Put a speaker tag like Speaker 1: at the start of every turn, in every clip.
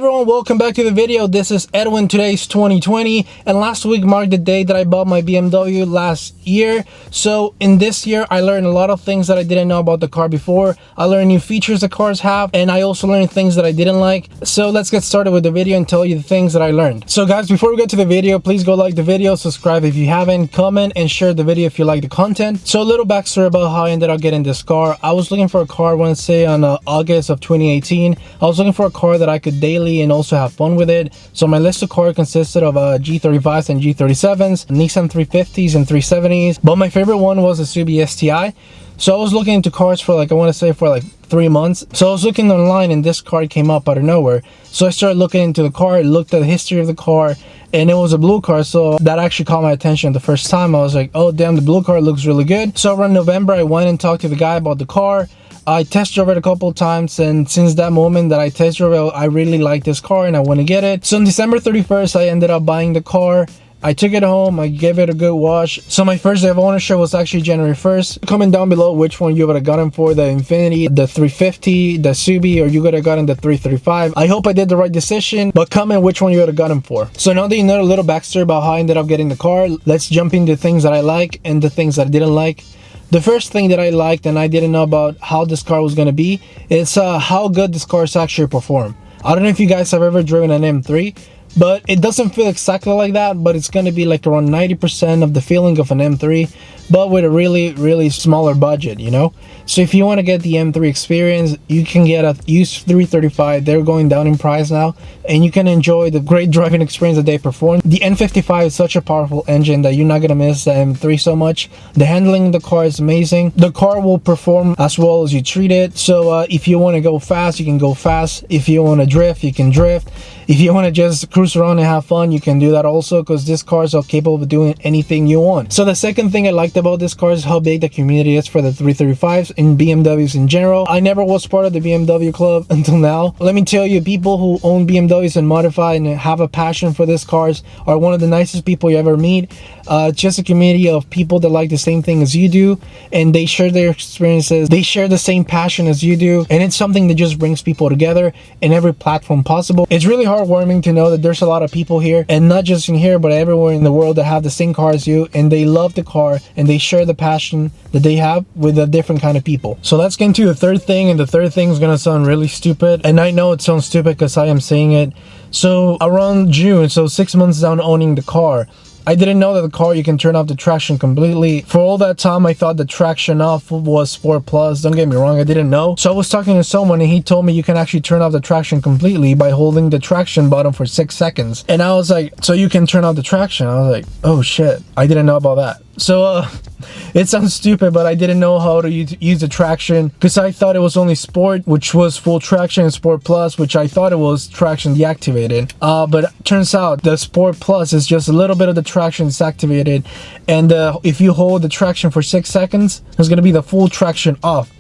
Speaker 1: everyone, welcome back to the video. This is Edwin. Today's 2020 and last week marked the day that I bought my BMW last year. So in this year I learned a lot of things that I didn't know about the car before. I learned new features the cars have, and I also learned things that I didn't like. So let's get started with the video and tell you the things that I learned. So guys, before we get to the video, please go like the video, subscribe if you haven't, comment and share the video if you like the content. So a little backstory about how I ended up getting this car. I was looking for a car, I want to say on August of 2018. I was looking for a car that I could daily and also have fun with it. So my list of cars consisted of G35s and G37s, Nissan 350s and 370s, but my favorite one was a Subi STI. So I was looking into cars for like, I want to say for like 3 months. So I was looking online and this car came up out of nowhere. So I started looking into the car, looked at the history of the car, and it was a blue car. So that actually caught my attention the first time. I was like, oh damn, the blue car looks really good. So around November I went and talked to the guy about the car. I test drove it a couple of times, and since that moment that I test drove it, I really like this car and I want to get it. So on December 31st I ended up buying the car. I took it home, I gave it a good wash. So my first day of ownership was actually January 1st. Comment down below which one you would have gotten for, the Infiniti, the 350, the Subi, or you would have gotten the 335. I hope I did the right decision, but comment which one you would have gotten for. So now that you know a little backstory about how I ended up getting the car, let's jump into things that I like and the things that I didn't like. The first thing that I liked and I didn't know about how this car was going to be is how good this car is actually perform. I don't know if you guys have ever driven an M3, but it doesn't feel exactly like that, but it's going to be like around 90% of the feeling of an M3, but with a really smaller budget, you know. So if you want to get the M3 experience, you can get a used 335. They're going down in price now, and you can enjoy the great driving experience that they perform. The N55 is such a powerful engine that you're not going to miss the M3 so much. The handling of the car is amazing. The car will perform as well as you treat it. So if you want to go fast, you can go fast. If you want to drift, you can drift. If you want to just cruise around and have fun, you can do that also, because this car is capable of doing anything you want. So the second thing I liked about this car is how big the community is for the 335s and BMWs in general. I never was part of the BMW club until now. Let me tell you, people who own BMWs and modify and have a passion for these cars are one of the nicest people you ever meet. Just a community of people that like the same thing as you do, and they share their experiences. They share the same passion as you do, and it's something that just brings people together in every platform possible. It's really heartwarming to know that there's a lot of people here, and not just in here but everywhere in the world, that have the same car as you, and they love the car and they share the passion that they have with a different kind of people. So let's get into the third thing, and the third thing is gonna sound really stupid, and I know it sounds stupid because I am saying it. So around June, so 6 months down owning the car, I didn't know that the car you can turn off the traction completely. For all that time I thought the traction off was Sport Plus. Don't get me wrong, I didn't know. So I was talking to someone and he told me you can actually turn off the traction completely by holding the traction button for 6 seconds. And I was like, so you can turn off the traction? I was like, oh shit, I didn't know about that. So it sounds stupid, but I didn't know how to use the traction, because I thought it was only Sport, which was full traction, and Sport Plus, which I thought it was traction deactivated. But it turns out the Sport Plus is just a little bit of the traction is activated, and if you hold the traction for 6 seconds, there's going to be the full traction off.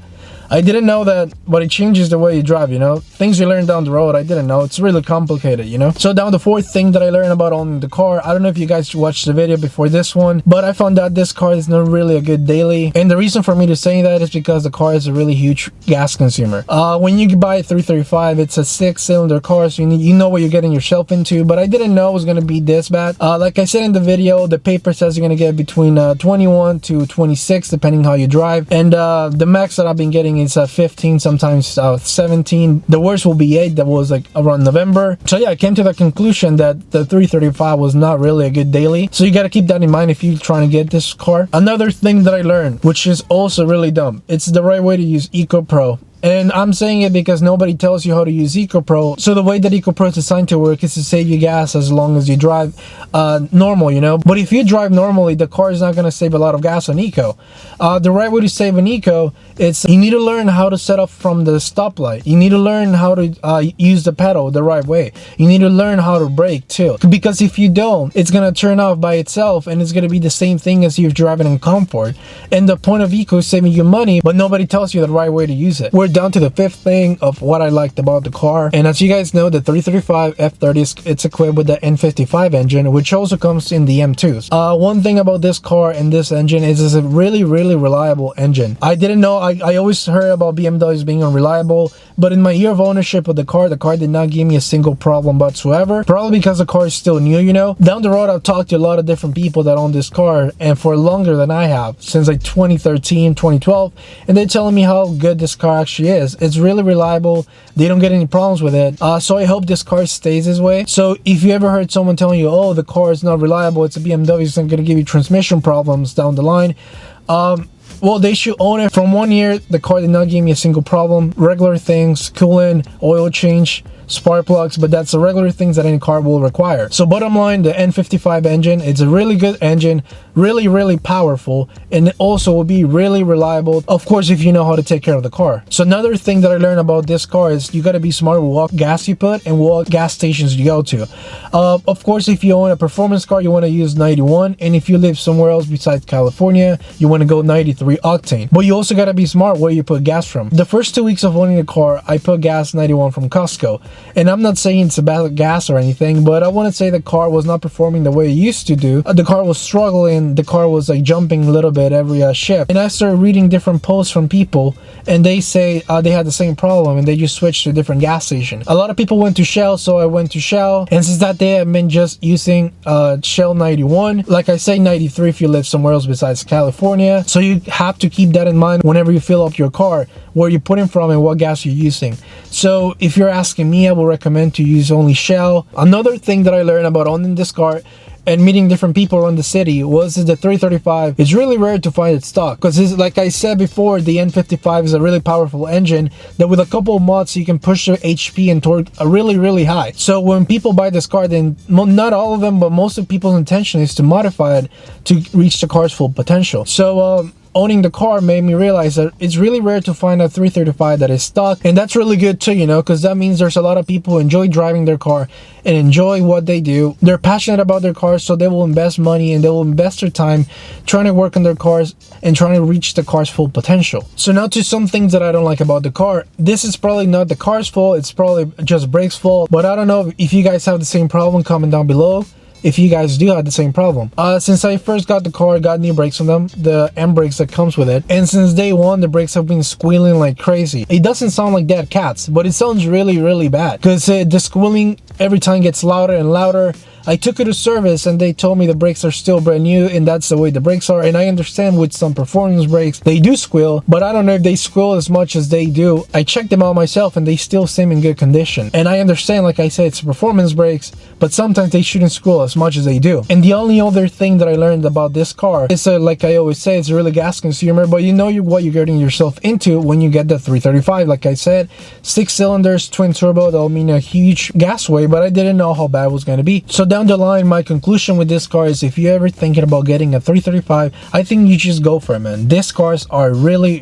Speaker 1: I didn't know that, but it changes the way you drive, you know. Things you learn down the road, I didn't know. It's really complicated, you know. So down the fourth thing that I learned about owning the car, I don't know if you guys watched the video before this one, but I found out this car is not really a good daily. And the reason for me to say that is because the car is a really huge gas consumer. When you buy a 335, it's a 6-cylinder car, so you know what you're getting yourself into, but I didn't know it was going to be this bad. Like I said in the video, the paper says you're going to get between 21 to 26, depending how you drive. And the max that I've been getting is 15, sometimes 17. The worst will be 8. That was like around November. So yeah, I came to the conclusion that the 335 was not really a good daily. So you got to keep that in mind if you're trying to get this car. Another thing that I learned, which is also really dumb, it's the right way to use EcoPro. And I'm saying it because nobody tells you how to use EcoPro. So the way that EcoPro is designed to work is to save you gas as long as you drive normal, you know. But if you drive normally, the car is not going to save a lot of gas on Eco. The right way to save an Eco is you need to learn how to set up from the stoplight. You need to learn how to use the pedal the right way. You need to learn how to brake too. Because if you don't, it's going to turn off by itself, and it's going to be the same thing as you're driving in comfort. And the point of Eco is saving you money, but nobody tells you the right way to use it. We're down to the fifth thing of what I liked about the car, and as you guys know, the 335 F30 it's equipped with the N55 engine, which also comes in the M2s. One thing about this car and this engine is it's a really reliable engine. I didn't know, I always heard about BMWs being unreliable, But in my year of ownership of the car did not give me a single problem whatsoever. Probably because the car is still new, you know. Down the road, I've talked to a lot of different people that own this car, and for longer than I have, since like 2013, 2012, and they're telling me how good this car actually is. It's really reliable. They don't get any problems with it. So I hope this car stays this way. So if you ever heard someone telling you, oh, the car is not reliable, it's a BMW, it's not going to give you transmission problems down the line, well, they should own it. From 1 year, the car did not give me a single problem. Regular things, coolant, oil change, spark plugs, but that's the regular things that any car will require. So bottom line, the N55 engine, it's a really good engine, really powerful, and it also will be really reliable, of course, if you know how to take care of the car. So another thing that I learned about this car is you got to be smart with what gas you put and what gas stations you go to. Of course, if you own a performance car, you want to use 91, and if you live somewhere else besides California, you want to go 93 octane. But you also got to be smart where you put gas from. The first 2 weeks of owning the car, I put gas 91 from Costco. And I'm not saying it's about gas or anything, but I want to say the car was not performing the way it used to do. The car was struggling. The car was like jumping a little bit every shift. And I started reading different posts from people, and they say they had the same problem and they just switched to a different gas station. A lot of people went to Shell, so I went to Shell. And since that day, I've been just using Shell 91. Like I say, 93 if you live somewhere else besides California. So you have to keep that in mind whenever you fill up your car, where you're putting from and what gas you're using. So if you're asking me, I will recommend to use only Shell. Another thing that I learned about owning this car and meeting different people around the city was the 335. It's really rare to find it stock, because like I said before, the N55 is a really powerful engine that with a couple of mods you can push the HP and torque really high. So when people buy this car, then not all of them, but most of people's intention is to modify it to reach the car's full potential. So owning the car made me realize that it's really rare to find a 335 that is stock, and that's really good too, you know, because that means there's a lot of people who enjoy driving their car and enjoy what they do. They're passionate about their cars, so they will invest money and they will invest their time trying to work on their cars and trying to reach the car's full potential. So now to some things that I don't like about the car. This is probably not the car's fault, it's probably just brakes fault, but I don't know if you guys have the same problem. Comment down below if you guys do have the same problem. Since I first got the car, I got new brakes on them, the M brakes that comes with it, and since day one the brakes have been squealing like crazy. It doesn't sound like dead cats, but it sounds really bad, because the squealing every time gets louder and louder. I took it to service and they told me the brakes are still brand new and that's the way the brakes are, and I understand with some performance brakes they do squeal, but I don't know if they squeal as much as they do. I checked them out myself and they still seem in good condition, and I understand, like I said, it's performance brakes, but sometimes they shouldn't squeal as much as they do. And the only other thing that I learned about this car is like I always say, it's a really gas consumer, but you know what you're getting yourself into when you get the 335. Like I said, 6 cylinders, twin turbo, that'll mean a huge gas weight, but I didn't know how bad it was going to be. So down the line, my conclusion with this car is if you're ever thinking about getting a 335, I think you just go for it, man. These cars are really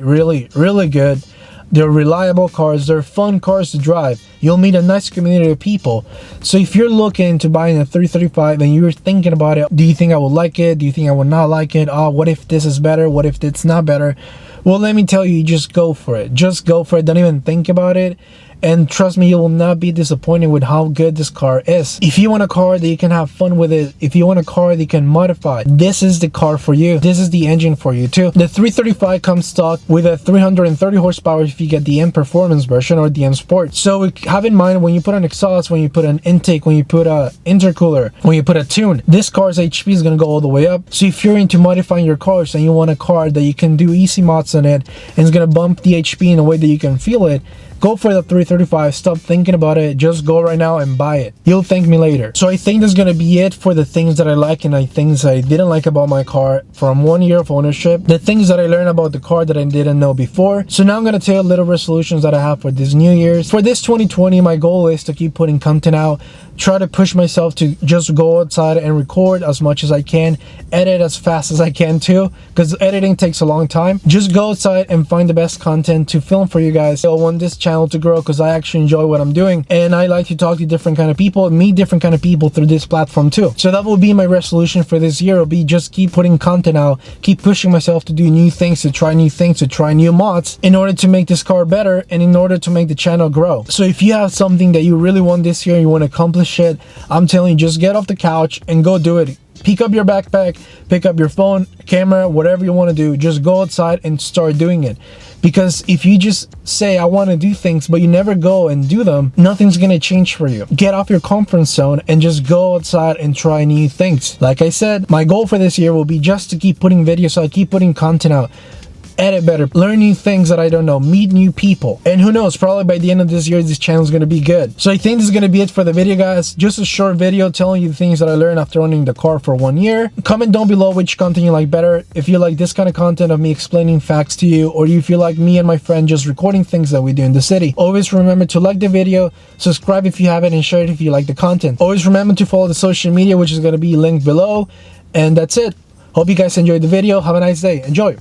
Speaker 1: good. They're reliable cars, they're fun cars to drive. You'll meet a nice community of people. So if you're looking into buying a 335 and you're thinking about it, do you think I would like it? Do you think I would not like it? Oh, what if this is better? What if it's not better? Well, let me tell you, just go for it. Just go for it. Don't even think about it. And trust me, you will not be disappointed with how good this car is. If you want a car that you can have fun with it, if you want a car that you can modify, this is the car for you. This is the engine for you too. The 335 comes stock with a 330 horsepower if you get the M Performance version or the M Sport. So have in mind, when you put an exhaust, when you put an intake, when you put a intercooler, when you put a tune, this car's HP is going to go all the way up. So if you're into modifying your cars and you want a car that you can do easy mods on it and it's going to bump the HP in a way that you can feel it, go for the 335. Stop thinking about it. Just go right now and buy it. You'll thank me later. So I think that's gonna be it for the things that I like and things I didn't like about my car from 1 year of ownership. The things that I learned about the car that I didn't know before. So now I'm gonna tell you little resolutions that I have for this New Year's. For this 2020, my goal is to keep putting content out. Try to push myself to just go outside and record as much as I can, edit as fast as I can too, because editing takes a long time. Just go outside and find the best content to film for you guys. I want this channel to grow because I actually enjoy what I'm doing, and I like to talk to different kind of people, meet different kind of people through this platform too. So that will be my resolution for this year. It'll be just keep putting content out, keep pushing myself to do new things, to try new things, to try new mods in order to make this car better and in order to make the channel grow. So if you have something that you really want this year, you want to accomplish it, I'm telling you, just get off the couch and go do it. Pick up your backpack, pick up your phone, camera, whatever you want to do. Just go outside and start doing it. Because if you just say I want to do things but you never go and do them, nothing's gonna change for you. Get off your comfort zone and just go outside and try new things. Like I said, my goal for this year will be just to keep putting videos out, keep putting content out, edit better, learn new things that I don't know, meet new people, and who knows, probably by the end of this year this channel is going to be good. So I think this is going to be it for the video, guys. Just a short video telling you the things that I learned after owning the car for 1 year. Comment down below which content you like better, if you like this kind of content of me explaining facts to you, or if you like me and my friend just recording things that we do in the city. Always remember to like the video, subscribe if you haven't, and share it if you like the content. Always remember to follow the social media, which is going to be linked below. And that's it. Hope you guys enjoyed the video. Have a nice day. Enjoy.